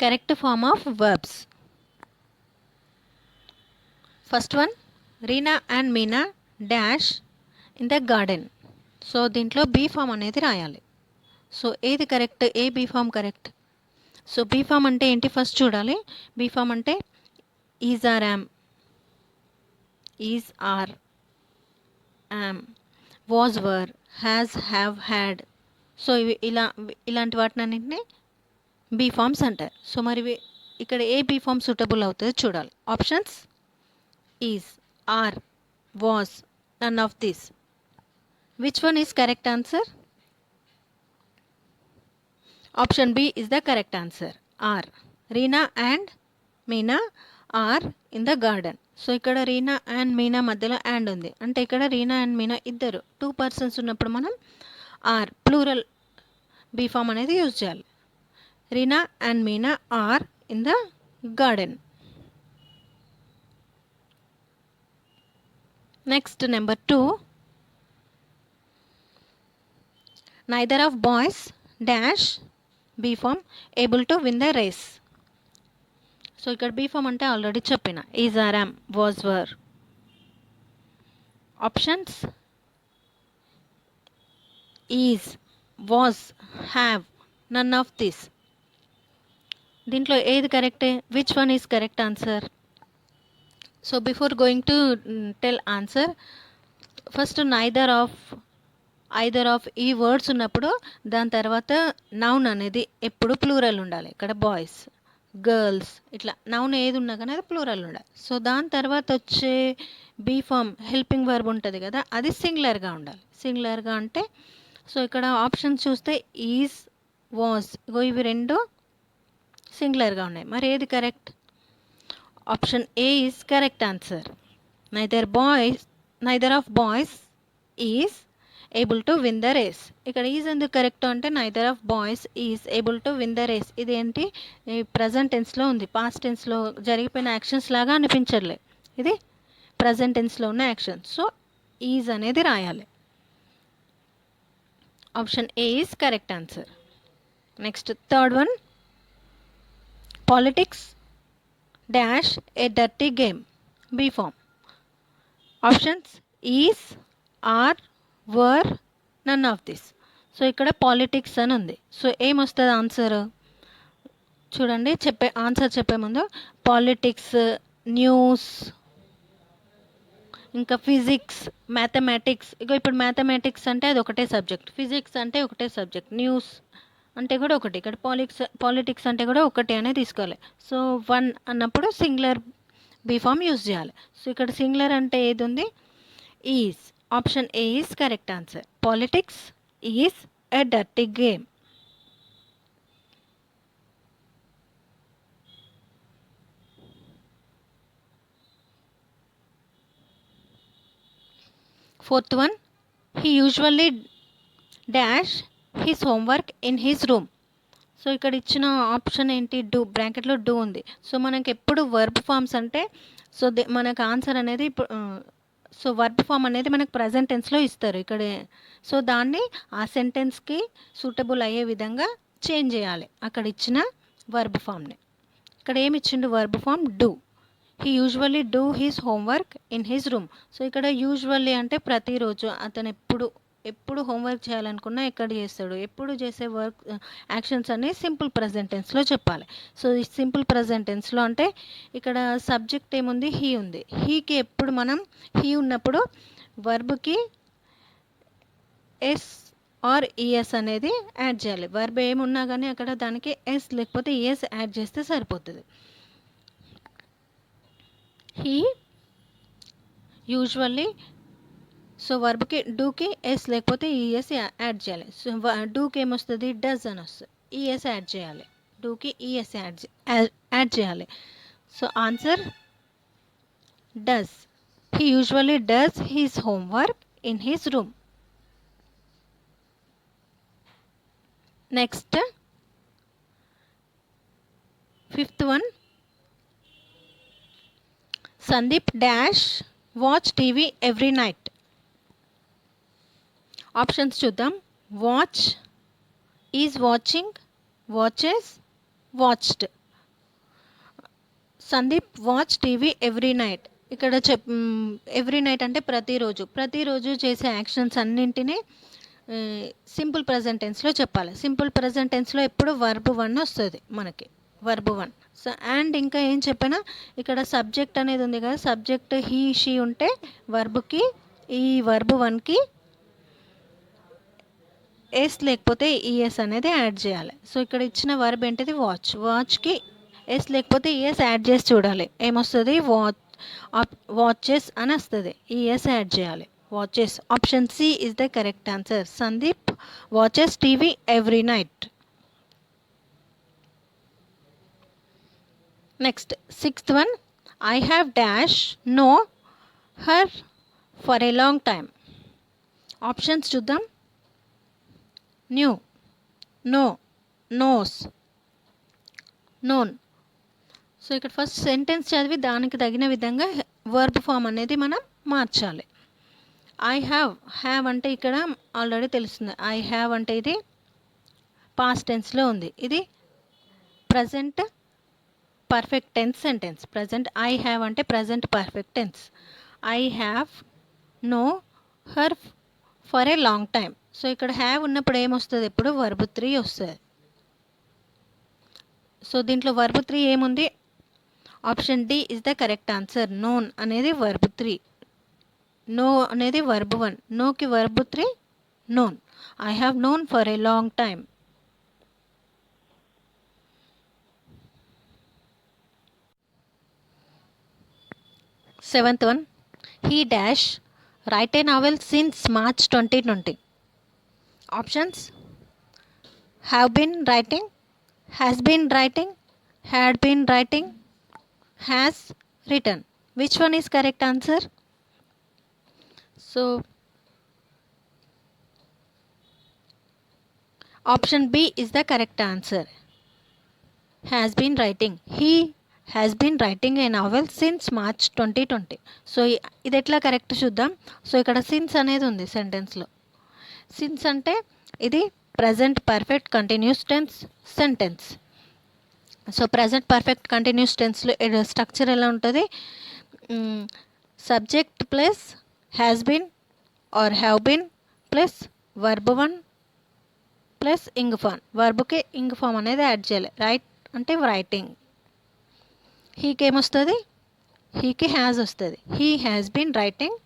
Correct form of verbs. First one, Reena and Meena dash in the garden. So దీంట్లో be form అనేది రాయాలి. So ఏది correct, ఏ be form correct? So be form అంటే ఏంటి first చూడాలి. Be form అంటే is are am, is are am, was were, has have had. So ఇవి ఇలాంటి వాటినన్నింటినీ బీ ఫామ్స్ అంటారు. సో మరి ఇక్కడ ఏ బీ ఫామ్ సూటబుల్ అవుతుందో చూడాలి. Options is, are, was, none of this. Which one is correct answer? Option B is the correct answer. R. Reena and Meena are in the garden. So ఇక్కడ Reena and Meena మధ్యలో and ఉంది. అంటే ఇక్కడ Reena and Meena ఇద్దరు 2 persons ఉన్నప్పుడు మనం are plural be form అనేది use చేయాలి. Reena and Meena are in the garden. Next number 2. Neither of boys dash be form able to win the race. So ఇక్కడ బీ ఫామ్ అంటే ఆల్రెడీ చెప్పిన is, are, am, was, were. Options is, was, have, none of this. దీంట్లో ఏది కరెక్టే? Which one is correct answer? So before going to tell answer, first either of ఈ words ఉన్నప్పుడు దాని తర్వాత నౌన్ అనేది ఎప్పుడు ప్లూరల్ ఉండాలి. ఇక్కడ బాయ్స్, గర్ల్స్ ఇట్లా నౌన్ ఏది ఉన్నా కానీ అది ప్లూరల్ ఉండాలి. సో దాని తర్వాత వచ్చే బీ ఫామ్ హెల్పింగ్ వర్బ్ ఉంటుంది కదా, అది సింగులర్గా ఉండాలి. సింగులర్గా అంటే సో ఇక్కడ ఆప్షన్స్ చూస్తే ఈజ్, వాజ్, ఇవి రెండు సింగులర్గా ఉన్నాయి. మరి ఏది correct? Option A is correct answer. Neither of boys is able to win the race. ఇక్కడ ఈజ్ ఎందుకు కరెక్ట్ అంటే neither of boys is able to win the race. ఇదేంటి ప్రజెంట్ టెన్స్లో ఉంది, పాస్ట్ టెన్స్లో జరిగిపోయిన యాక్షన్స్ లాగా అనిపించట్లే. ఇది ప్రజెంట్ టెన్స్లో ఉన్న యాక్షన్. సో ఈజ్ అనేది రాయాలి. Option A is correct answer. Next third one, politics dash a dirty game be form. Options is, are, were, none of this. So ఇక్కడ పాలిటిక్స్ అని ఉంది. సో ఏమొస్తుంది ఆన్సర్ చూడండి. ఆన్సర్ చెప్పే ముందు పాలిటిక్స్, న్యూస్, ఇంకా ఫిజిక్స్, మ్యాథమెటిక్స్. ఇప్పుడు mathematics అంటే అది ఒకటే సబ్జెక్ట్, ఫిజిక్స్ అంటే ఒకటే సబ్జెక్ట్, న్యూస్ అంటే కూడా ఒకటి. ఇక్కడ పాలిటిక్స్ అంటే కూడా ఒకటి అనే తీసుకోవాలి. సో వన్ అన్నప్పుడు సింగులర్ బీ ఫామ్ యూజ్ చేయాలి. సో ఇక్కడ సింగులర్ అంటే ఏది ఉంది? Is. Option A is correct answer. Politics is a dirty game. Fourth one, he usually dash his homework in his room. So ఇక్కడ ఇచ్చిన ఆప్షన్ ఏంటి? Do, బ్రాకెట్లో డూ ఉంది. సో మనకి ఎప్పుడు వర్బ్ ఫామ్స్ అంటే సో మనకు ఆన్సర్ అనేది ఇప్పుడు సో వర్బ్ ఫామ్ అనేది మనకు ప్రజెంట్ టెన్స్లో ఇస్తారు ఇక్కడ. సో దాన్ని ఆ సెంటెన్స్కి సూటబుల్ అయ్యే విధంగా చేంజ్ చేయాలి అక్కడ ఇచ్చిన వర్బ్ ఫామ్ని. ఇక్కడ ఏమి ఇచ్చిండు verb form? Do. He usually do his homework in his room. So ఇక్కడ యూజువల్లీ అంటే ప్రతిరోజు అతను ఎప్పుడు హోంవర్క్ చేయాలనుకున్నా ఎక్కడ చేస్తాడు, ఎప్పుడు చేసే వర్క్ యాక్షన్స్ అన్ని సింపుల్ ప్రజెంట్ టెన్స్లో చెప్పాలి. సో ఈ సింపుల్ ప్రజెంట్ టెన్స్లో అంటే ఇక్కడ సబ్జెక్ట్ ఏముంది? హీ ఉంది. హీకి ఎప్పుడు మనం హీ ఉన్నప్పుడు వర్బ్కి ఎస్ ఆర్ ఈఎస్ అనేది యాడ్ చేయాలి. వర్బ్ ఏమున్నా కానీ అక్కడ దానికి ఎస్ లేకపోతే ఈఎస్ యాడ్ చేస్తే సరిపోతుంది. హీ యూజువల్లీ, సో వర్బ్కి డూకి ఎస్ లేకపోతే ఈఎస్ యాడ్ చేయాలి. సో డూకి ఏమొస్తుంది? డస్ అని వస్తుంది. ఈఎస్ యాడ్ చేయాలి. డూకి ఈఎస్ యాడ్ చేయాలి. So answer does. He usually does his homework in his room. Next fifth one, Sandeep dash watch TV every night. Options చూద్దాం. Watch, is watching, watches, watched. Sandeep watch TV every night. ఇక్కడ every night అంటే ప్రతిరోజు చేసే actions అన్నింటినీ simple present టెన్స్లో చెప్పాలి. Simple present టెన్స్లో ఎప్పుడు verb 1 వస్తుంది మనకి, వర్బ్ 1. సో అండ్ ఇంకా ఏం చెప్పినా ఇక్కడ సబ్జెక్ట్ అనేది ఉంది కదా, సబ్జెక్ట్ హీ షీ ఉంటే వర్బ్కి ఈ వర్బ్ 1కి ఎస్ లేకపోతే ఈఎస్ అనేది యాడ్ చేయాలి. సో ఇక్కడ ఇచ్చిన వర్బ్ ఏంటిది వాచ్, వాచ్కి ఎస్ లేకపోతే ఈఎస్ యాడ్ చేసి చూడాలి, ఏమొస్తుంది వాచెస్ అని వస్తుంది, ఈఎస్ యాడ్ చేయాలి, watches. Option C is the correct answer. Sandeep watches TV every night. Next 6th one, I have dash know her for a long time. Options చూద్దాం. Knew, know, knows, known. So ఇక్కడ first sentence చదివి దానికి తగిన విధంగా verb form అనేది మనం మార్చాలి. I have అంటే ఇక్కడ ఆల్రెడీ తెలుస్తుంది. ఐ హ్యావ్ అంటే ఇది పాస్ట్ టెన్స్లో ఉంది, ఇది present perfect tense sentence. Present I have అంటే present perfect tense. I have know her for a long time. So ఇక్కడ హ్యావ్ ఉన్నప్పుడు ఏమొస్తుంది, ఇప్పుడు వర్బ్ 3 వస్తుంది. సో దీంట్లో వర్బ్ 3 ఏముంది, option D is the correct answer. Known అనేది వర్బ్ 3, నో అనేది వర్బ్ 1, నోకి verb 3 known. I have known for a long time. 7th one, he dash write a novel since March 2020. Options: have been writing, has been writing, had been writing, has written. Which one is correct answer? So option B is the correct answer. Has been writing. He has been writing a novel since March 2020. So ఇది ఎట్లా correct చూద్దాం. So ఇక్కడ since అనేది ఉంది సెంటెన్స్లో. Since అంటే ఇది present perfect continuous tense sentence. So present perfect continuous టెన్స్లో structure ఎలా ఉంటుంది, subject plus has been or have been plus verb 1 plus ing form. వర్బ్కి ఇంగ్ ఫామ్ అనేది యాడ్ చేయాలి. రైట్ అంటే రైటింగ్. హీకి ఏమొస్తుంది, హీకి హ్యాజ్ వస్తుంది. He has been writing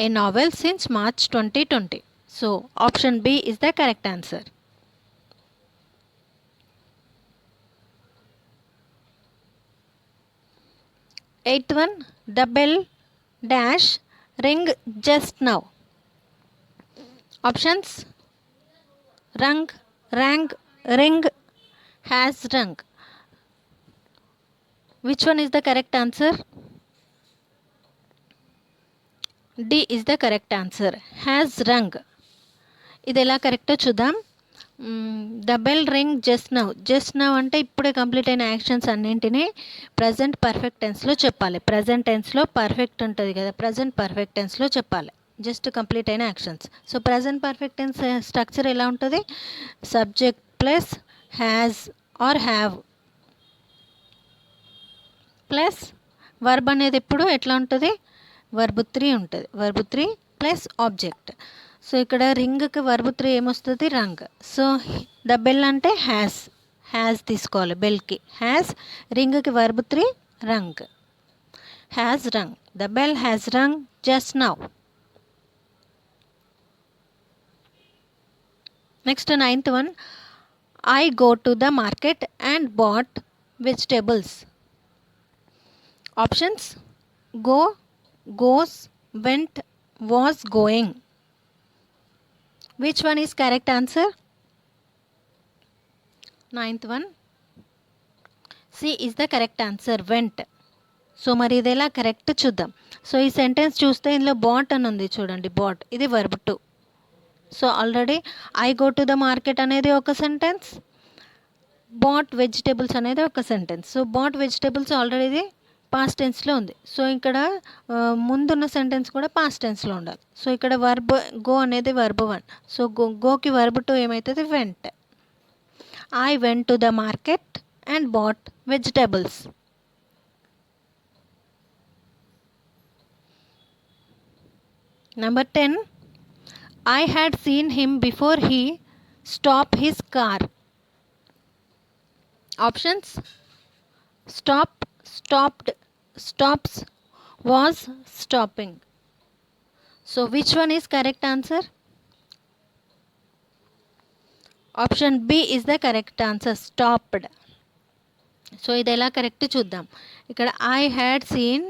a novel since March 2020. So option B is the correct answer. Eighth one, the bell dash ring just now. Options: Rang, rang, ring, has rung. Which one is the correct answer? D is the correct answer. Has rung. ఇది ఎలా కరెక్టో చూద్దాం. The bell ring just now. Just now అంటే ఇప్పుడే complete అయిన actions అన్నింటినీ present perfect టెన్స్లో చెప్పాలి. ప్రజెంట్ టెన్స్లో పర్ఫెక్ట్ ఉంటుంది కదా, ప్రజెంట్ పర్ఫెక్ట్ టెన్స్లో చెప్పాలి జస్ట్ కంప్లీట్ అయిన actions. So present perfect tense structure ఎలా ఉంటుంది, subject plus has or have plus verb అనేది ఎప్పుడు ఎట్లా ఉంటుంది, వర్బ్ 3 ఉంటుంది. Verb 3 plus object. సో ఇక్కడ రింగ్కి వర్బ్ 3 ఏమొస్తుంది, రంగ్. సో ద బెల్ అంటే హ్యాజ్ తీసుకోవాలి బెల్కి, హ్యాజ్. రింగ్కి verb 3 rung, has rung. The bell has rung just now. Next 9th one, I go to the market and bought vegetables. Options: go, goes, went, was going. Which one is correct answer? 9th one, C is the correct answer, went. So మరి ఇది ఎలా correct చూద్దాం. So ఈ sentence చూస్తే ఇందులో bat అని ఉంది చూడండి, బాట్ ఇది verb 2. So already I go to the market అనేది ఒక సెంటెన్స్, బాట్ వెజిటేబుల్స్ అనేది ఒక sentence. So bought vegetables already ఇది పాస్ట్ టెన్స్లో ఉంది. సో ఇక్కడ ముందున్న సెంటెన్స్ కూడా పాస్ట్ టెన్స్లో ఉండాలి. సో ఇక్కడ వర్బ్ గో అనేది వర్బ్ 1. సో గోకి వర్బ్ 2 ఏమవుతుంది, vent. I went to the market and bought vegetables. Number 10. I had seen him before he stopped his car. Options: stop, stopped, stops, was, stopping. So which one is correct answer? Option B is the correct answer, stopped. So ఇది ఎలా correct చూద్దాం. ఇక్కడ I had seen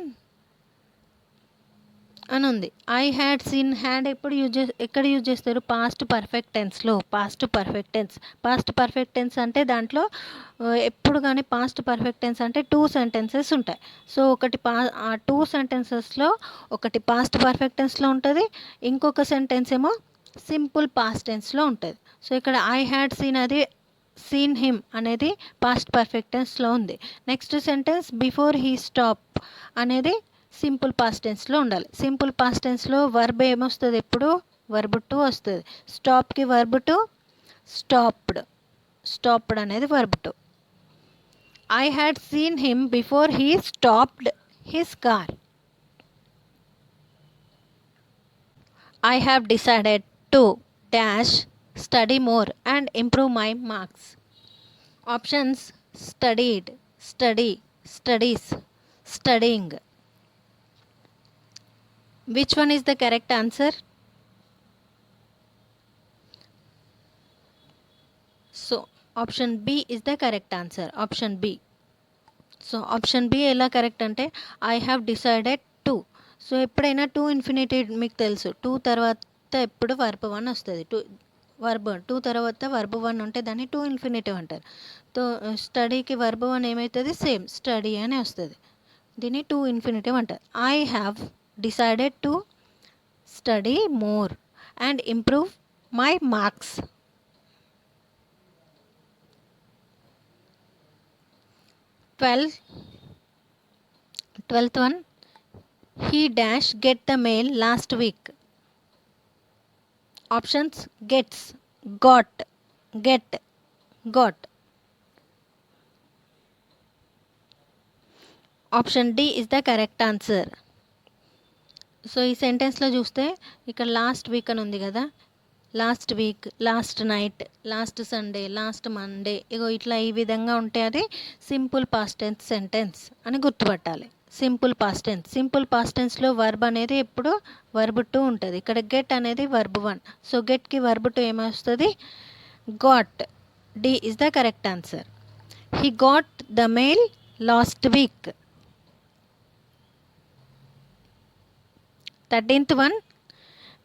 అని ఉంది. I had seen, had ఎక్కడ use చేస్తారు? Past perfect టెన్స్లో. Past perfect tense అంటే దాంట్లో ఎప్పుడు కానీ పాస్ట్ పర్ఫెక్ట్ టెన్స్ అంటే 2 సెంటెన్సెస్ ఉంటాయి. సో ఆ 2 సెంటెన్సెస్లో ఒకటి పాస్ట్ పర్ఫెక్ట్ టెన్స్లో ఉంటుంది, ఇంకొక సెంటెన్స్ ఏమో సింపుల్ పాస్ట్ టెన్స్లో ఉంటుంది. సో ఇక్కడ ఐ హ్యాడ్ సీన్ హిమ్ అనేది పాస్ట్ పర్ఫెక్ట్ టెన్స్లో ఉంది. Next sentence before he stop అనేది సింపుల్ పాస్ట్ టెన్స్లో ఉండాలి. సింపుల్ పాస్ట్ టెన్స్లో వర్బ్ ఏమొస్తుంది? ఎప్పుడు వర్బ్ టు వస్తుంది. స్టాప్కి వర్బ్ టు, స్టాప్డ్ అనేది verb to. I had seen him before he stopped his car. I have decided to dash study more and improve my marks. Options: studied, study, studies, studying. Which one is the correct answer? So option B is the correct answer. Option B. So option B ఎలా correct అంటే I have decided to. So ఎప్పుడైనా to infinitive మీకు తెలుసు, 2 తర్వాత ఎప్పుడు verb 1 వస్తుంది. Verb 2 తర్వాత verb 1 ఉంటే దాన్ని 2 ఇన్ఫినిటివ్ అంటారు. సో స్టడీకి వర్బ్ 1 ఏమవుతుంది? సేమ్ స్టడీ అని వస్తుంది. దీన్ని 2 ఇన్ఫినిటివ్ అంటారు. I have decided to study more and improve my marks. 12th one. He dash get the mail last week. Options: gets, got, get, got. Option D is the correct answer. So ఈ సెంటెన్స్లో చూస్తే ఇక్కడ last week అని ఉంది కదా, last week, last night, last Sunday, last Monday, ఇట్లా ఈ విధంగా ఉంటే అది సింపుల్ పాస్ట్ టెన్స్ సెంటెన్స్ అని గుర్తుపట్టాలి. సింపుల్ పాస్ట్ టెన్స్లో వర్బ్ అనేది ఎప్పుడు వర్బ్ 2 ఉంటుంది. ఇక్కడ గెట్ అనేది వర్బ్ 1. సో గెట్కి వర్బ్ 2 ఏమొస్తుంది? Got. D is the correct answer. He got the mail last week. 13th one.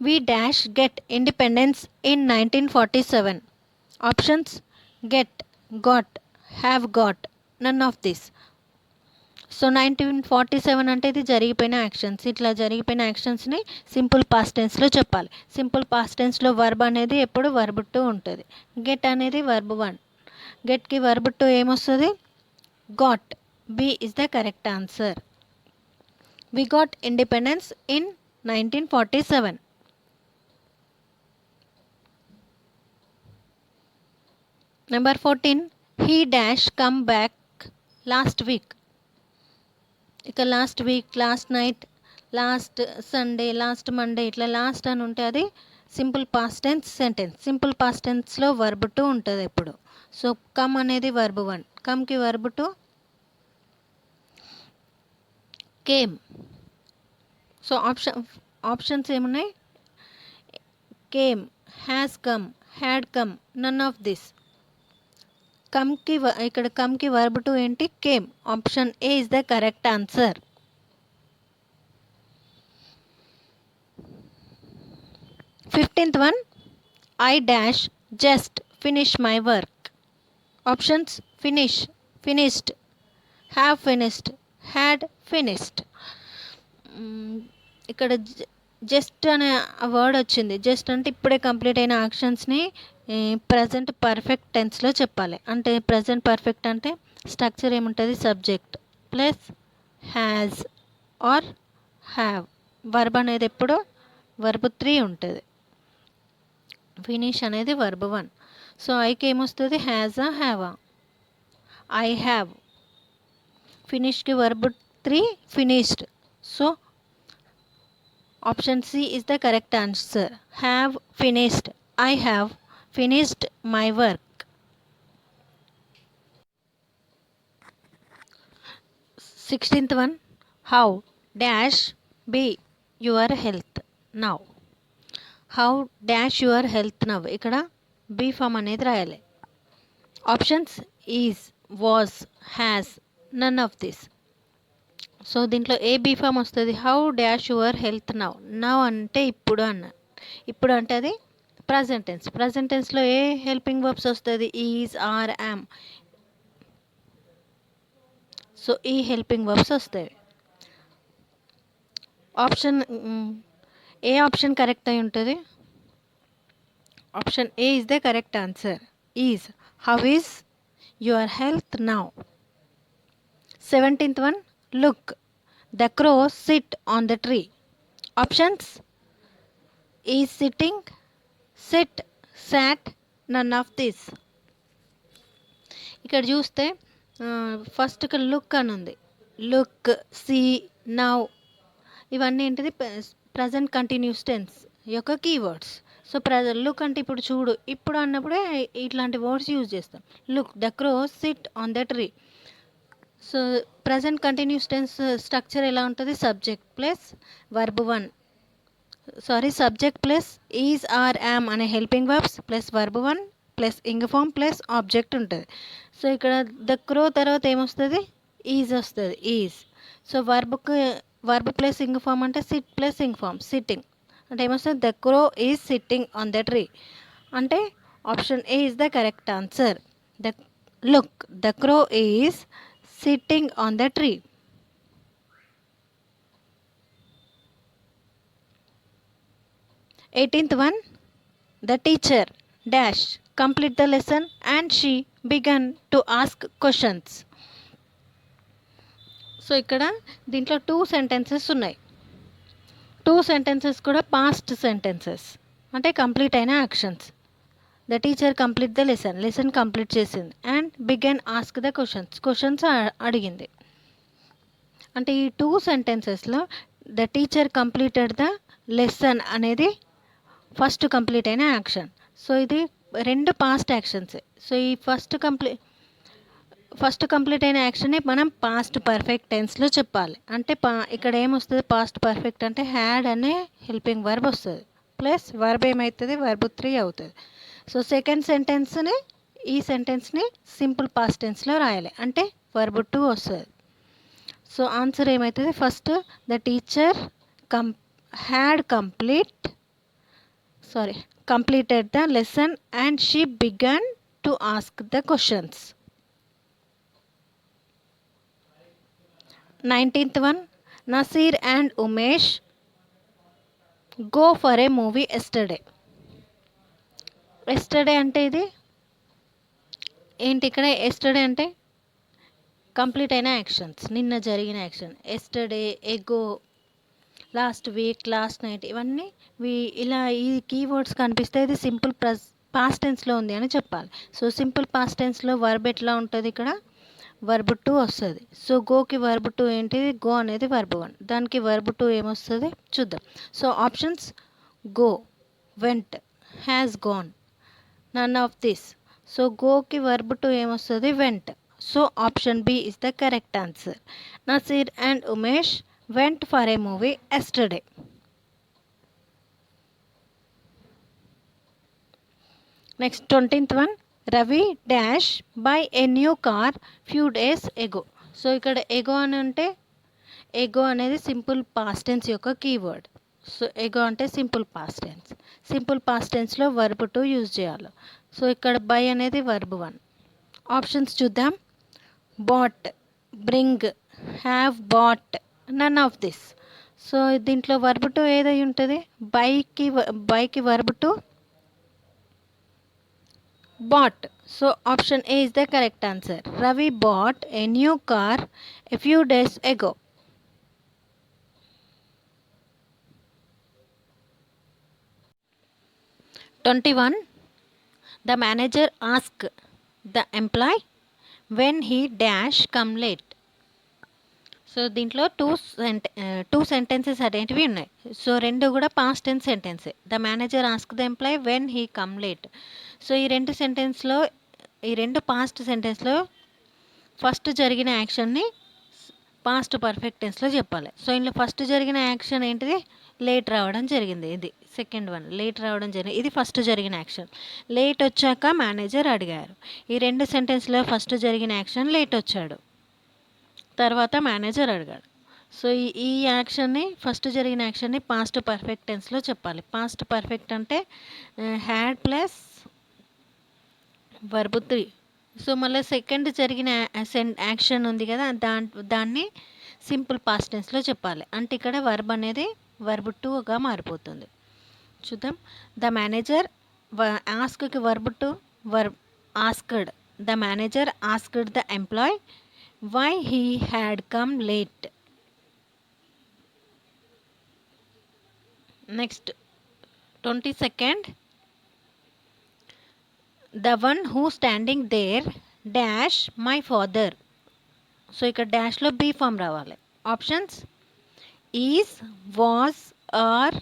We dash get independence in 1947. Options: get, got, have got, none of this. So 1947 అంటే ఇది జరిగిపోయిన actions. ఇట్లా జరిగిపోయిన యాక్షన్స్ని simple past టెన్స్లో చెప్పాలి. Simple past టెన్స్లో verb అనేది ఎప్పుడు verb 2 ఉంటుంది. గెట్ అనేది వర్బ్ 1. గెట్కి వర్బ్ 2 ఏమొస్తుంది? Got. B is the correct answer. We got independence in 1947. Number 14. He dash come back last week. ఇక last week, last night, last Sunday, last Monday, ఇట్లా last అని ఉంటే అది simple past tense sentence. Simple past టెన్స్లో verb 2 ఉంటుంది ఎప్పుడు. So come అనేది verb 1. కమ్కి వర్బ్ 2 కేమ్. సో ఆప్షన్స్ ఏమున్నాయి? Came, has come, had come, none of this. ఇక్కడ కమ్కి వర్బ్ 2 ఏంటి? Came. Option A is the correct answer. Fifteenth one. I dash just finish my work. Options: finish, finished, have finished, had finished. ఇక్కడ just అనే word వచ్చింది. Just అంటే ఇప్పుడే complete అయిన యాక్షన్స్ని present perfect టెన్స్లో చెప్పాలి. అంటే ప్రజెంట్ పర్ఫెక్ట్ అంటే స్ట్రక్చర్ ఏముంటుంది? Subject plus has or have. Verb అనేది ఎప్పుడు వర్బ్ 3 ఉంటుంది. ఫినిష్ అనేది వర్బ్ 1. సో ఐకి ఏమొస్తుంది? హ్యాజా, హ్యావా. I have. Finished ki verb 3 finished. So option C is the correct answer. Have finished. I have finished my work. 16th one. How dash be your health now. How dash your health now. ఇక్కడ be form అనేది రాయాలి. Options is, was, has, none of this. So దీంట్లో ఏ be form వస్తుంది. How dash your health now. Now అంటే ఇప్పుడు అన్న. ఇప్పుడు అంటే అది ప్రజెంట్ టెన్స్. ప్రజెంట్ టెన్స్లో ఏ హెల్పింగ్ వర్బ్స్ వస్తుంది. ఈజ్, ఆర్, యామ్. సో ఈ హెల్పింగ్ వర్బ్స్ వస్తాయి. ఆప్షన్ ఏ ఆప్షన్ కరెక్ట్ అయి ఉంటుంది. Option A is the correct answer. Is. How is your health now. 17th one. Look, the crows sit on the tree. Options is sitting, sit, sat, none of this. ఇక్కడ చూస్తే first ఇక్కడ look అని ఉంది. Look, see, now ఇవన్నీ ఏంటిది present continuous tense యొక్క keywords. So look అంటే ఇప్పుడు చూడు, ఇప్పుడు అన్నప్పుడే ఇట్లాంటి వర్డ్స్ యూజ్ చేస్తాం. Look, the crows sit on the tree. So present continuous tense structure ఎలా ఉంటుంది. Subject plus verb 1, subject plus is, are, am అనే helping verbs plus verb 1 plus ing form plus object ఉంటుంది. So ఇక్కడ the crow తర్వాత ఏమొస్తుంది. Is వస్తుంది. Is. So verb plus ing form అంటే SIT plus ing form, sitting అంటే ఏమొస్తుంది. The crow is sitting on the tree అంటే option A is the correct answer. The look, the crow is sitting on the tree. 18th one. The teacher dash complete the lesson and she began to ask questions. So ఇక్కడ దీంట్లో 2 sentences ఉన్నాయి. 2 sentences కూడా past sentences అంటే complete అయిన actions. The teacher complete the lesson complete చేసింది. And began ask the questions అడిగింది. అంటే ఈ 2 సెంటెన్సెస్లో the teacher completed the lesson అనేది ఫస్ట్ కంప్లీట్ అయిన యాక్షన్. సో ఇది 2 పాస్ట్ యాక్షన్సే. సో ఈ ఫస్ట్ కంప్లీట్ అయిన యాక్షన్ని మనం పాస్ట్ పర్ఫెక్ట్ టెన్స్లో చెప్పాలి. అంటే ఇక్కడ ఏమొస్తుంది. పాస్ట్ పర్ఫెక్ట్ అంటే హ్యాడ్ అనే హెల్పింగ్ వర్బ్ వస్తుంది. ప్లస్ వర్బ్ ఏమవుతుంది. వర్బ్ 3 అవుతుంది. సో సెకండ్ సెంటెన్స్ని ఈ సెంటెన్స్ని సింపుల్ పాస్ట్ టెన్స్లో రాయాలి. అంటే వర్బ్ 2 వస్తుంది. సో ఆన్సర్ ఏమవుతుంది. First the teacher completed the lesson and she began to ask the questions. 19th one. Nasir and Umesh go for a movie yesterday. Yesterday అంటే ఇది ఏంటి. ఇక్కడ yesterday అంటే కంప్లీట్ అయిన యాక్షన్స్, నిన్న జరిగిన యాక్షన్. ఎస్టర్డే, ఎగో, last week, last night ఇవన్నీ ఇలా ఈ కీవర్డ్స్ కనిపిస్తే ఇది సింపుల్ పాస్ట్ టెన్స్లో ఉంది అని చెప్పాలి. సో సింపుల్ పాస్ట్ టెన్స్లో వర్బ్ ఎట్లా ఉంటుంది. ఇక్కడ వర్బ్ 2 వస్తుంది. సో గోకి వర్బ్ 2 ఏంటిది. గో అనేది వర్బ్ 1. దానికి వర్బ్ 2 ఏమొస్తుంది చూద్దాం. So options go, went, has gone, none of this. So గోకి వర్బ్ 2 ఏమొస్తుంది. Went. So option B is the correct answer. Naseer and Umesh went for a movie yesterday. Next 20th one. Ravi dash buy a new car few days ago. So ఇక్కడ ago అని అంటే ago అనేది simple past tense యొక్క keyword. So ago అంటే simple past tense. Simple past టెన్స్లో verb 2 use చేయాలి. So ఇక్కడ buy అనేది వర్బ్ 1. ఆప్షన్స్ చూద్దాం. Bought, bring, have bought, none of this. So దీంట్లో వర్బ్ 2 ఏదై ఉంటుంది. బైకి verb 2 bought. So option A is the correct answer. Ravi bought a new car a few days ago. 21. The manager asked the employee when he dash come late. So దీంట్లో two sentences అనేటివి ఉన్నాయి. సో రెండు కూడా past tense సెంటెన్సే. The manager ask the employee when he come late. So ఈ రెండు past సెంటెన్స్లో first జరిగిన యాక్షన్ని పాస్ట్ పర్ఫెక్ట్ టెన్స్లో చెప్పాలి. సో ఇందులో ఫస్ట్ జరిగిన యాక్షన్ ఏంటిది? లేట్ రావడం జరిగింది. ఇది సెకండ్ వన్, లేట్ రావడం జరిగింది. ఇది ఫస్ట్ జరిగిన యాక్షన్. లేట్ వచ్చాక మేనేజర్ అడిగారు. ఈ రెండు సెంటెన్స్లో ఫస్ట్ జరిగిన యాక్షన్ లేట్ వచ్చాడు, తర్వాత మేనేజర్ అడిగాడు. సో ఈ యాక్షన్ని, ఫస్ట్ జరిగిన యాక్షన్ని పాస్ట్ పర్ఫెక్ట్ టెన్స్లో చెప్పాలి. పాస్ట్ పర్ఫెక్ట్ అంటే హ్యాడ్ ప్లస్ వర్బ్ 3. సో మళ్ళీ సెకండ్ జరిగిన యాక్షన్ ఉంది కదా, దాన్ని సింపుల్ పాస్ట్ టెన్స్లో చెప్పాలి. అంటే ఇక్కడ వర్బ్ అనేది వర్బ్ 2గా మారిపోతుంది. చూద్దాం. ద మేనేజర్ ఆస్క్కి verb 2 verb asked. The manager asked the employee why he had come late. Next 22nd, the one who standing there dash my father. So ఇక్కడ డాష్లో బీ ఫామ్ రావాలి. Options is, was, are,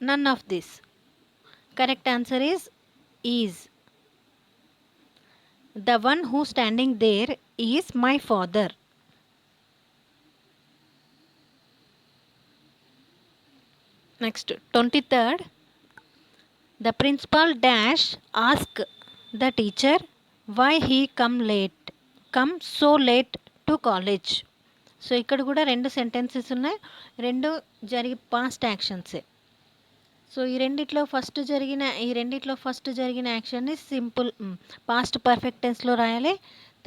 none of this. Correct answer is is. The one who standing there is my father. Next 23rd, the principal dash ask the teacher why he come so late to college. So ఇక్కడ కూడా రెండు sentences ఉన్నాయి, రెండు past యాక్షన్సే. So ఈ రెండిట్లో first జరిగిన యాక్షన్ని simple past perfect టెన్స్లో రాయాలి,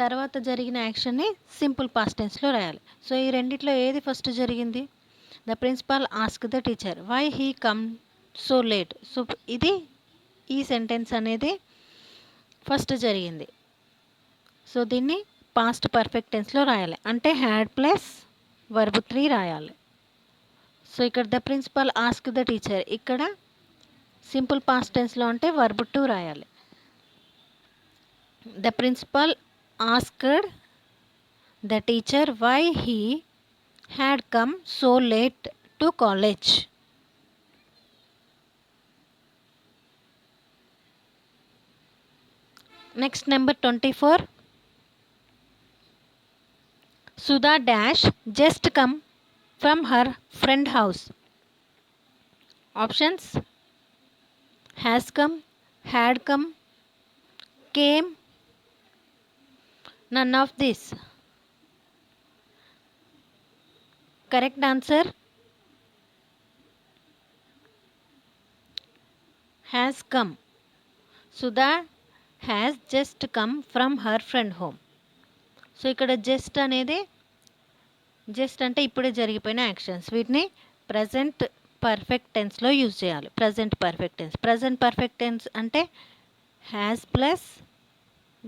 తర్వాత జరిగిన యాక్షన్ని సింపుల్ పాస్ట్ టెన్స్లో రాయాలి. సో ఈ రెండిట్లో ఏది ఫస్ట్ జరిగింది? The principal ask the teacher why he come so late. So ఈ సెంటెన్స్ అనేది ఫస్ట్ జరిగింది. సో దీన్ని పాస్ట్ పర్ఫెక్ట్ టెన్స్లో రాయాలి. అంటే హ్యాడ్ ప్లస్ వర్బ్ 3 రాయాలి. సో ఇక్కడ the principal ask the teacher, ఇక్కడ సింపుల్ పాస్ట్ టెన్స్లో అంటే వర్బ్ 2 రాయాలి. The principal asked the teacher why he had come so late to college. Next number 24. Sudha dash just come from her friend house. Options has come, had come, came, none of this. Correct answer has come. Sudha has just come from her friend home. So ఇక్కడ just అనేది, just అంటే ఇప్పుడే జరిగిపోయిన actions, వీటిని present perfect టెన్స్లో use చేయాలి. Present perfect tense అంటే has plus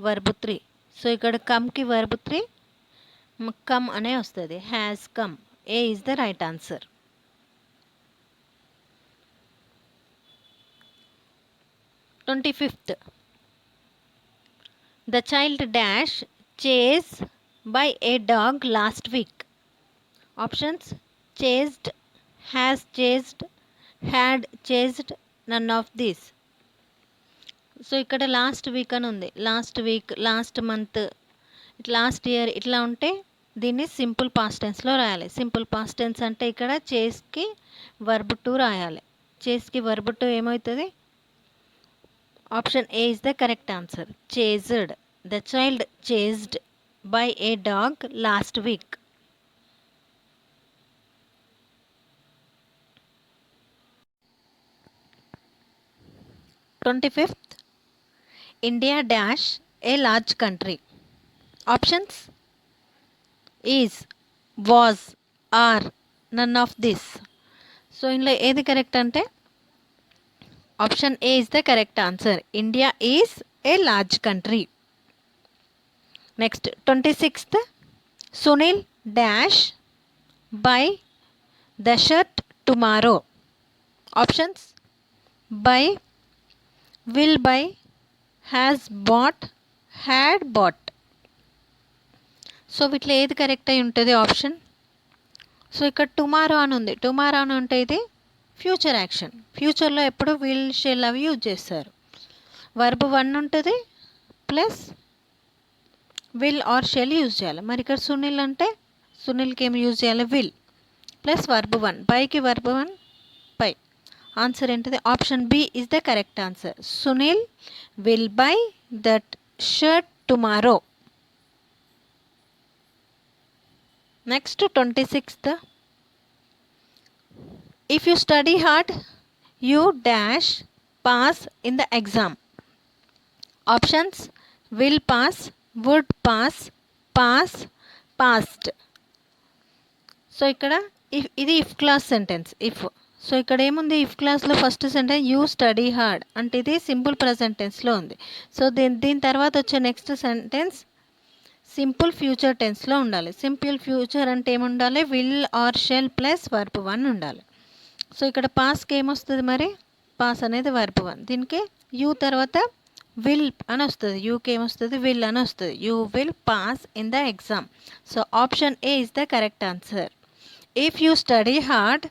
verb 3. So ఇక్కడ కమ్కి వర్బ్ 3 కమ్ అనే వస్తుంది. Has come. A is the right answer. 25th. The child dash chase by a dog last week. Options chased, has chased, had chased, none of these. So ఇక్కడ last week అని ఉంది. Last week, last month, last year ఇట్లా ఉంటే దీన్ని simple past టెన్స్లో రాయాలి. Simple past tense అంటే ఇక్కడ చేస్కి verb 2 రాయాలి. చేస్కి వర్బ్ 2 ఏమవుతుంది? Option A is the correct answer. Chased. The child chased by a dog last week. India dash a large country. Options is, was, are, none of this. So ఇందులో ఏది correct అంటే option A is the correct answer. India is a large country. Next 26th. Sunil dash buy the shirt tomorrow. Options buy, will buy, has bought, had bought. సో వీటిలో ఏది correct అయి ఉంటుంది option? So ఇక్కడ tomorrow అని ఉంది. Tomorrow అని ఉంటే ఇది ఫ్యూచర్ యాక్షన్. ఫ్యూచర్లో ఎప్పుడు విల్ షెల్ అవి యూజ్ చేస్తారు. వర్బ్ 1 ఉంటుంది plus will or shall use చేయాలి. మరి ఇక్కడ సునీల్ అంటే సునీల్కి ఏమి యూజ్ చేయాలి? Will plus verb 1. బైకి వర్బ్ 1 బై. ఆన్సర్ ఏంటిది? Option B is the correct answer. Sunil will buy that shirt tomorrow. Next 26th. If you study hard, you dash pass in the exam. Options: will pass, would pass, pass, passed. So ఇక్కడ ఇది if clause sentence. If. So ఇక్కడ ఏముంది? If క్లాస్లో first sentence you study hard అంటే ఇది simple present టెన్స్లో ఉంది. So దీని తర్వాత వచ్చే నెక్స్ట్ సెంటెన్స్ సింపుల్ ఫ్యూచర్ టెన్స్లో ఉండాలి. సింపుల్ ఫ్యూచర్ అంటే ఏముండాలి? Will or shall plus verb 1 ఉండాలి. సో ఇక్కడ పాస్కి ఏమొస్తుంది మరి? పాస్ అనేది వర్బ్ 1. దీనికి యూ తర్వాత విల్ అని వస్తుంది. యూకి ఏమొస్తుంది? విల్ అని వస్తుంది. You will pass in the exam. So option A is the correct answer. If you study hard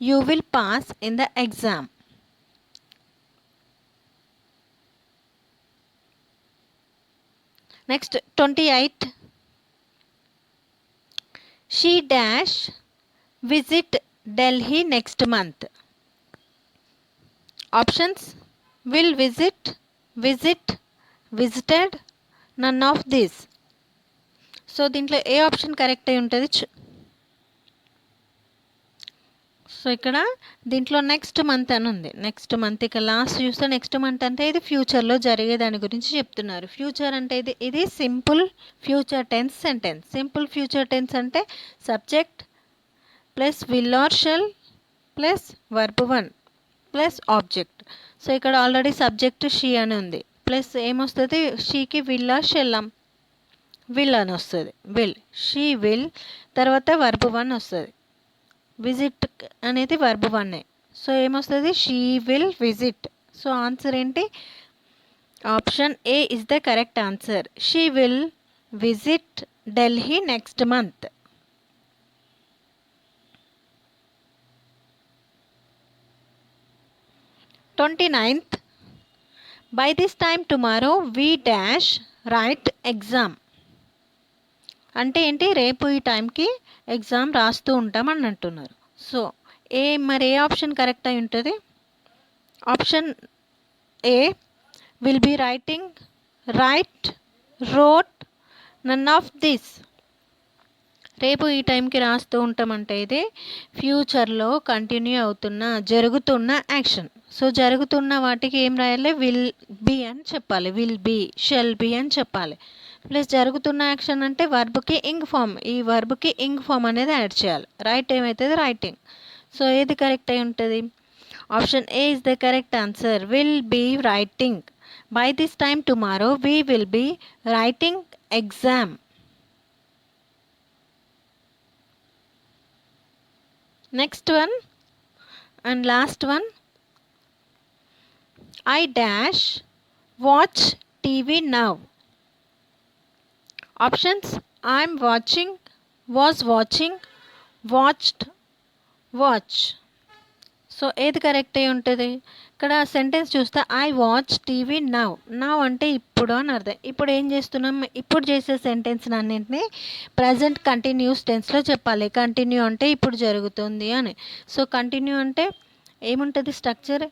you will pass in the exam. Next 28. She dash visit Delhi next month. Options: will visit, visit, visited, none of these. So దీంట్లో ఏ option correct అయి ఉంటుంది? So ఇక్కడ దీంట్లో next month అని ఉంది. Next month ఇక last చూస్తే next month అంటే ఇది ఫ్యూచర్లో జరిగే దాని గురించి చెప్తున్నారు. ఫ్యూచర్ అంటే ఇది simple future tense sentence. Simple future tense అంటే subject plus will or shall plus verb 1 plus object. So ఇక్కడ ఆల్రెడీ సబ్జెక్ట్ షీ అని ఉంది. ప్లస్ ఏమొస్తుంది? షీకి విల్ ఆర్ షెల్ విల్ అని వస్తుంది. విల్. షీ విల్ తర్వాత వర్బ్ 1 వస్తుంది. విజిట్ అనేది వర్బ్ 1. సో ఏమొస్తుంది? She will visit. So answer ఏంటి? Option A is the correct answer. She will visit Delhi next month. "29th. By this time tomorrow we dash write exam." అంటే ఏంటి? రేపు ఈ టైంకి ఎగ్జామ్ రాస్తూ ఉంటాం అని అంటున్నారు. సో మరి ఏ ఆప్షన్ కరెక్ట్ అయి ఉంటుంది? Option A will be writing, write, wrote, none of this. రేపు ఈ టైంకి రాస్తూ ఉంటామంటే ఇది ఫ్యూచర్లో కంటిన్యూ అవుతున్న జరుగుతున్న యాక్షన్. సో జరుగుతున్న వాటికి ఏం రాయాలి? విల్ బీ అని చెప్పాలి. విల్ బీ, షెల్ బీ అని చెప్పాలి. ప్లస్ జరుగుతున్న యాక్షన్ అంటే వర్బ్కి ఇంగ్ ఫామ్. ఈ వర్బ్కి ఇంగ్ ఫామ్ అనేది యాడ్ చేయాలి. రైట్ ఏమవుతుంది? రైటింగ్. సో ఏది కరెక్ట్ అయి ఉంటుంది? Option A is the correct answer. Will be writing. By this time tomorrow we will be writing exam. Next one and last one. I dash watch TV now. Options: I'm watching, was watching, watched, watch. So ఏది correct అయి ఉంటుంది? ఇక్కడ sentence చూస్తే I watch TV now. Now అంటే ఇప్పుడు అని అర్థం. ఇప్పుడు ఏం చేస్తున్నాం? ఇప్పుడు చేసే సెంటెన్స్ అన్నింటినీ ప్రజెంట్ కంటిన్యూస్ టెన్స్లో చెప్పాలి. కంటిన్యూ అంటే ఇప్పుడు జరుగుతుంది అని. సో కంటిన్యూ అంటే ఏముంటుంది? స్ట్రక్చర్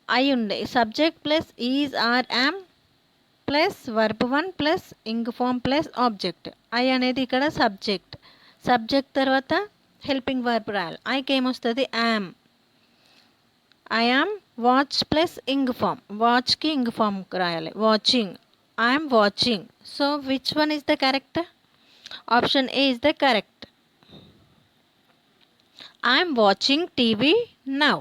ఐ ఉండే subject plus is are am plus verb 1 plus ing form plus object. I అనేది ఇక్కడ సబ్జెక్ట్. సబ్జెక్ట్ తర్వాత హెల్పింగ్ వర్బ్ రాయాలి. ఐకి ఏమొస్తుంది? Am. I am watch plus ing form. వాచ్కి ఇంగ్ ఫామ్ రాయాలి. Watching. I am watching. So which one is the correct? Option A is the correct. I am watching TV now.